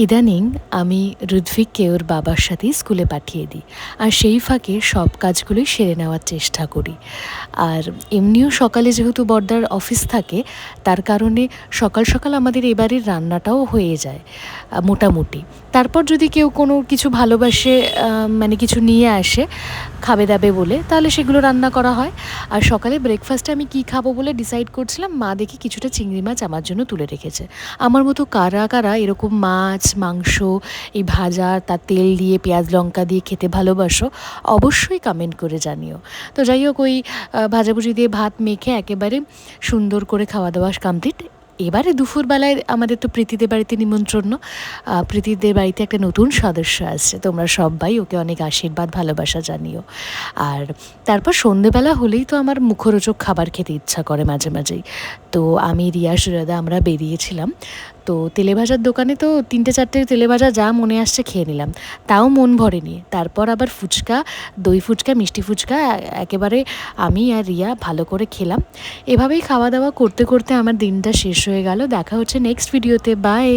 ইদানিং আমি ঋত্বিককে ওর বাবার সাথেই স্কুলে পাঠিয়ে দিই, আর সেই ফাঁকে সব কাজগুলোই সেরে নেওয়ার চেষ্টা করি। আর এমনিও সকালে যেহেতু বড়দার অফিস থাকে, তার কারণে সকাল সকাল আমাদের এবারের রান্নাটাও হয়ে যায় মোটামুটি। তারপর যদি কেউ কোনো কিছু ভালোবাসে, মানে কিছু নিয়ে আসে খাবে দাবে বলে, তাহলে সেগুলো রান্না করা হয়। আর সকালে ব্রেকফাস্টে আমি কী খাবো বলে ডিসাইড করছিলাম, মা দেখি কিছুটা চিংড়ি মাছ আমার জন্য তুলে রেখেছে। আমার মতো কারা কারা এরকম মাছ মাংস এই ভাজা তার তেল দিয়ে পেঁয়াজ লঙ্কা দিয়ে খেতে ভালোবাসো, অবশ্যই কমেন্ট করে জানিও। তো যাই হোক, ওই ভাজাভুজি দিয়ে ভাত মেখে একেবারে সুন্দর করে খাওয়া দাওয়া কমপ্লিট। এবারে দুপুরবেলায় আমাদের তো প্রীতিদের বাড়িতে নিমন্ত্রণ। প্রীতিদের বাড়িতে একটা নতুন সদস্য আসছে, তোমরা সবাই ওকে অনেক আশীর্বাদ ভালোবাসা জানিও। আর তারপর সন্ধেবেলা হলেই তো আমার মুখরোচক খাবার খেতে ইচ্ছা করে মাঝে মাঝেই। তো আমি রিয়া সুরাদা আমরা বেরিয়েছিলাম। তো তেলেভাজার দোকানে তো 3-4টে তেলেভাজা যা মনে আসছে খেয়ে নিলাম, তাও মন ভরেনি। তারপর আবার ফুচকা, দই ফুচকা, মিষ্টি ফুচকা একেবারে আমি আর রিয়া ভালো করে খেলাম। এভাবেই খাওয়া দাওয়া করতে করতে আমার দিনটা শেষ হয়ে গেল। দেখা হচ্ছে নেক্সট ভিডিওতে, বাই।